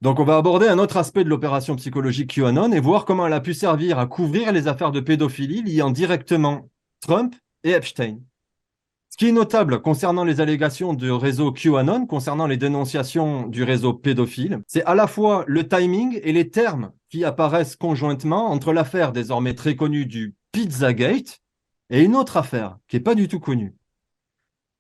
Donc, on va aborder un autre aspect de l'opération psychologique QAnon et voir comment elle a pu servir à couvrir les affaires de pédophilie liant directement Trump et Epstein. Ce qui est notable concernant les allégations du réseau QAnon, concernant les dénonciations du réseau pédophile, c'est à la fois le timing et les termes qui apparaissent conjointement entre l'affaire désormais très connue du Pizzagate et une autre affaire qui n'est pas du tout connue.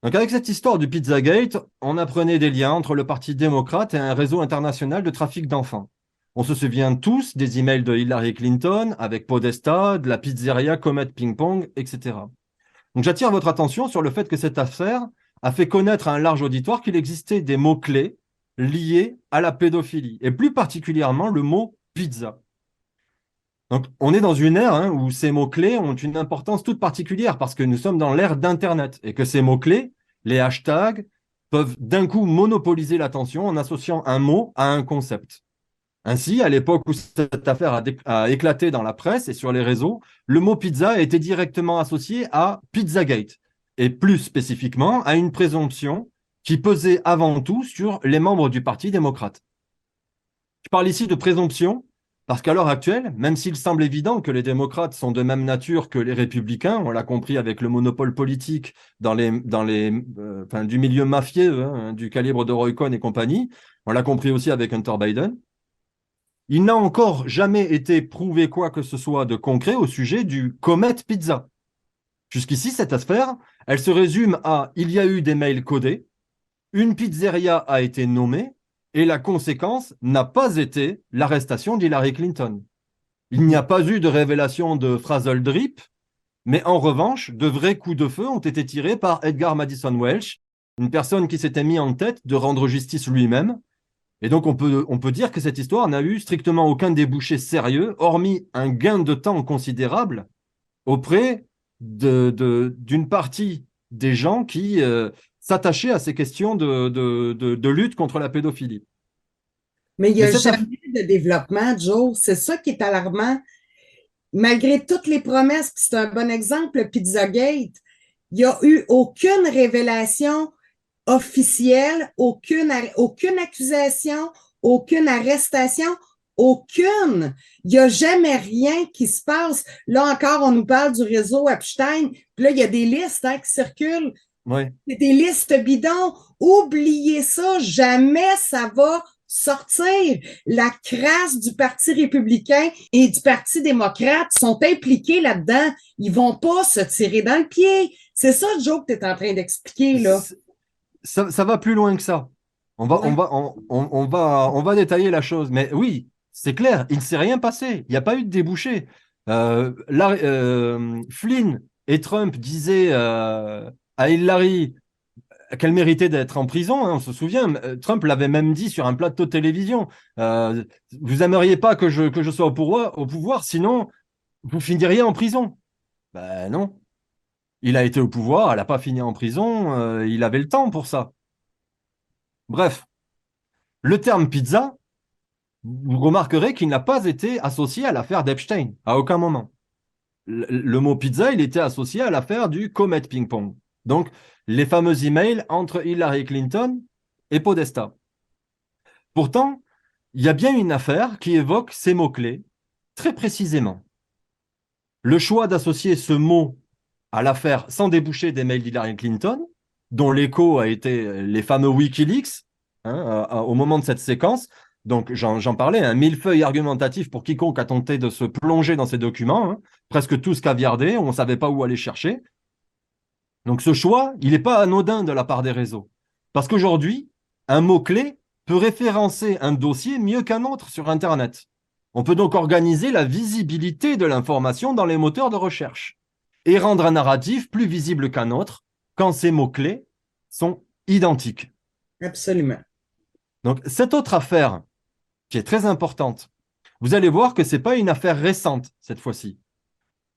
Donc avec cette histoire du Pizzagate, on apprenait des liens entre le Parti démocrate et un réseau international de trafic d'enfants. On se souvient tous des emails de Hillary Clinton avec Podesta, de la pizzeria Comet Ping Pong, etc. Donc j'attire votre attention sur le fait que cette affaire a fait connaître à un large auditoire qu'il existait des mots-clés liés à la pédophilie, et plus particulièrement le mot pizza. Donc on est dans une ère où ces mots-clés ont une importance toute particulière parce que nous sommes dans l'ère d'Internet et que ces mots-clés, les hashtags, peuvent d'un coup monopoliser l'attention en associant un mot à un concept. Ainsi, à l'époque où cette affaire a éclaté dans la presse et sur les réseaux, le mot pizza a été directement associé à Pizzagate, et plus spécifiquement à une présomption qui pesait avant tout sur les membres du Parti démocrate. Je parle ici de présomption parce qu'à l'heure actuelle, même s'il semble évident que les démocrates sont de même nature que les républicains, on l'a compris avec le monopole politique du milieu mafieux, du calibre de Roy Cohn et compagnie, on l'a compris aussi avec Hunter Biden, il n'a encore jamais été prouvé quoi que ce soit de concret au sujet du Comet Pizza. Jusqu'ici, cette affaire, elle se résume à il y a eu des mails codés, une pizzeria a été nommée, et la conséquence n'a pas été l'arrestation d'Hillary Clinton. Il n'y a pas eu de révélation de Frazzle Drip, mais en revanche, de vrais coups de feu ont été tirés par Edgar Madison Welch, une personne qui s'était mis en tête de rendre justice lui-même. Et donc, on peut dire que cette histoire n'a eu strictement aucun débouché sérieux, hormis un gain de temps considérable auprès d'une partie des gens qui s'attachaient à ces questions de lutte contre la pédophilie. Mais il n'y Mais a cette jamais affaire, de développement, Joe. C'est ça qui est alarmant. Malgré toutes les promesses, puis c'est un bon exemple, le Pizzagate, il n'y a eu aucune révélation officielle, aucune accusation, aucune arrestation, aucune. Il n'y a jamais rien qui se passe. Là encore, on nous parle du réseau Epstein. Puis là, il y a des listes qui circulent. ouais, C'est des listes bidons. Oubliez ça. Jamais ça va sortir. La crasse du Parti républicain et du Parti démocrate sont impliqués là-dedans. Ils vont pas se tirer dans le pied. C'est ça, Joe, que tu es en train d'expliquer, là. ça va plus loin que ça. On va, on Ouais. va, on va détailler la chose. Mais oui, c'est clair, il ne s'est rien passé. Il n'y a pas eu de débouché. Flynn et Trump disaient à Hillary qu'elle méritait d'être en prison, on se souvient. Trump l'avait même dit sur un plateau de télévision. Euh, Vous aimeriez pas que je sois au pouvoir, sinon vous finiriez en prison. Ben non. Il a été au pouvoir, elle n'a pas fini en prison, il avait le temps pour ça. Bref, le terme pizza, vous remarquerez qu'il n'a pas été associé à l'affaire d'Epstein, à aucun moment. Le mot pizza, il était associé à l'affaire du Comet Ping Pong. Donc, les fameux emails entre Hillary Clinton et Podesta. Pourtant, il y a bien une affaire qui évoque ces mots-clés très précisément. Le choix d'associer ce mot à l'affaire sans déboucher des mails d'Hillary Clinton, dont l'écho a été les fameux Wikileaks, au moment de cette séquence. Donc, j'en parlais, un millefeuille argumentatif pour quiconque a tenté de se plonger dans ces documents, presque tous caviardés, on ne savait pas où aller chercher. Donc, ce choix, il n'est pas anodin de la part des réseaux. Parce qu'aujourd'hui, un mot-clé peut référencer un dossier mieux qu'un autre sur Internet. On peut donc organiser la visibilité de l'information dans les moteurs de recherche et rendre un narratif plus visible qu'un autre quand ces mots-clés sont identiques. Absolument. Donc, cette autre affaire qui est très importante, vous allez voir que ce n'est pas une affaire récente cette fois-ci.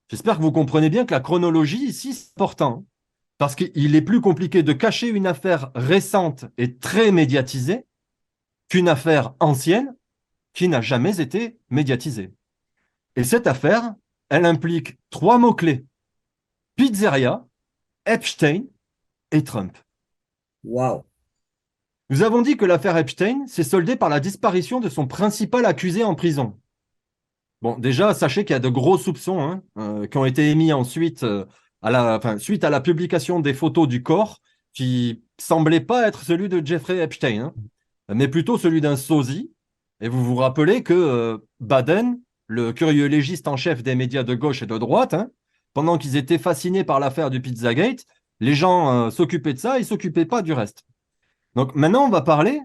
J'espère que vous comprenez bien que la chronologie ici, c'est important, parce qu'il est plus compliqué de cacher une affaire récente et très médiatisée qu'une affaire ancienne qui n'a jamais été médiatisée. Et cette affaire, elle implique trois mots-clés: pizzeria, Epstein et Trump. Wow. Nous avons dit que l'affaire Epstein s'est soldée par la disparition de son principal accusé en prison. Bon, déjà, sachez qu'il y a de gros soupçons qui ont été émis ensuite suite à la publication des photos du corps qui semblaient pas être celui de Jeffrey Epstein, mais plutôt celui d'un sosie. Et vous vous rappelez que Baden, le curieux légiste en chef des médias de gauche et de droite, pendant qu'ils étaient fascinés par l'affaire du Pizzagate, les gens s'occupaient de ça, ils s'occupaient pas du reste. Donc maintenant, on va parler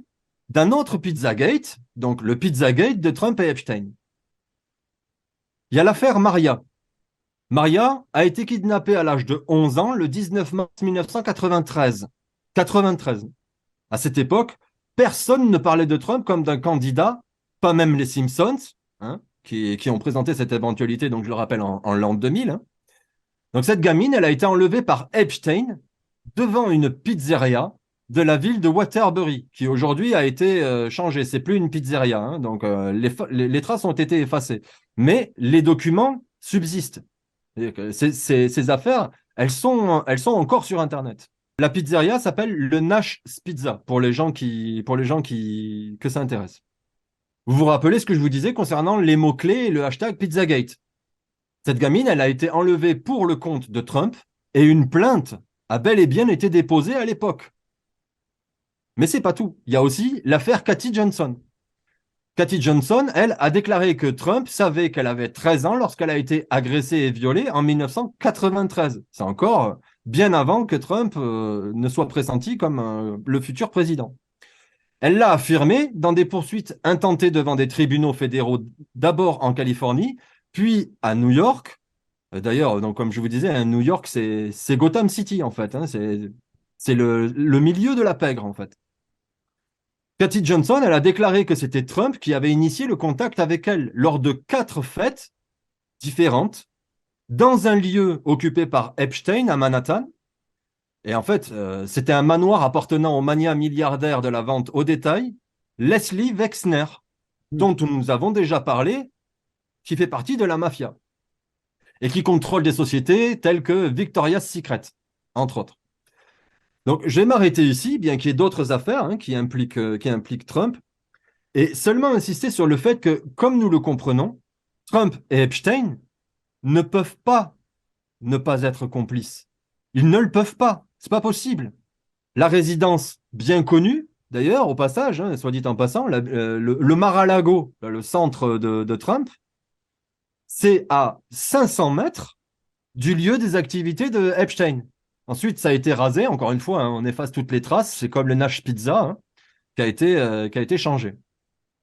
d'un autre Pizzagate, donc le Pizzagate de Trump et Epstein. Il y a l'affaire Maria. Maria a été kidnappée à l'âge de 11 ans le 19 mars 1993. 93. À cette époque, personne ne parlait de Trump comme d'un candidat, pas même les Simpsons, qui ont présenté cette éventualité, donc je le rappelle, en l'an 2000. Donc cette gamine, elle a été enlevée par Epstein devant une pizzeria de la ville de Waterbury, qui aujourd'hui a été changée. C'est plus une pizzeria, donc les traces ont été effacées. Mais les documents subsistent. Ces affaires, elles sont encore sur Internet. La pizzeria s'appelle le Nash Pizza pour les gens que ça intéresse. Vous vous rappelez ce que je vous disais concernant les mots-clés et le hashtag Pizzagate. Cette gamine, elle a été enlevée pour le compte de Trump et une plainte a bel et bien été déposée à l'époque. Mais c'est pas tout. Il y a aussi l'affaire Cathy Johnson. Cathy Johnson, elle, a déclaré que Trump savait qu'elle avait 13 ans lorsqu'elle a été agressée et violée en 1993. C'est encore bien avant que Trump ne soit pressenti comme le futur président. Elle l'a affirmé dans des poursuites intentées devant des tribunaux fédéraux, d'abord en Californie, puis à New York. D'ailleurs, donc, comme je vous disais, New York, c'est Gotham City, en fait. C'est le milieu de la pègre, en fait. Cathy Johnson, elle a déclaré que c'était Trump qui avait initié le contact avec elle lors de 4 fêtes différentes dans un lieu occupé par Epstein à Manhattan. Et en fait, c'était un manoir appartenant au mania milliardaire de la vente au détail, Leslie Wexner, dont nous avons déjà parlé, qui fait partie de la mafia et qui contrôle des sociétés telles que Victoria's Secret, entre autres. Donc, je vais m'arrêter ici, bien qu'il y ait d'autres affaires qui impliquent Trump, et seulement insister sur le fait que, comme nous le comprenons, Trump et Epstein ne peuvent pas ne pas être complices. Ils ne le peuvent pas. C'est pas possible. La résidence bien connue, d'ailleurs, au passage, soit dit en passant, le Mar-a-Lago, le centre de Trump, c'est à 500 mètres du lieu des activités de Epstein. Ensuite, ça a été rasé, encore une fois, on efface toutes les traces, c'est comme le Nash Pizza qui a été changé.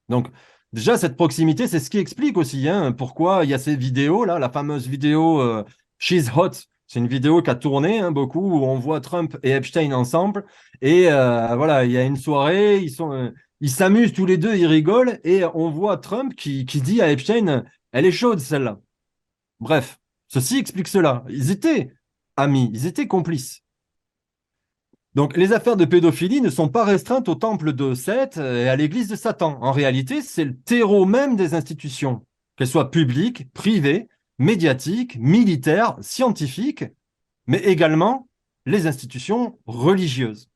Donc, déjà, cette proximité, c'est ce qui explique aussi pourquoi il y a ces vidéos, là, la fameuse vidéo She's Hot. C'est une vidéo qui a tourné beaucoup, où on voit Trump et Epstein ensemble. Et voilà, il y a une soirée, ils s'amusent tous les deux, ils rigolent. Et on voit Trump qui dit à Epstein, elle est chaude celle-là. Bref, ceci explique cela. Ils étaient amis, ils étaient complices. Donc, les affaires de pédophilie ne sont pas restreintes au temple de Seth et à l'église de Satan. En réalité, c'est le terreau même des institutions, qu'elles soient publiques, privées, médiatiques, militaires, scientifiques, mais également les institutions religieuses.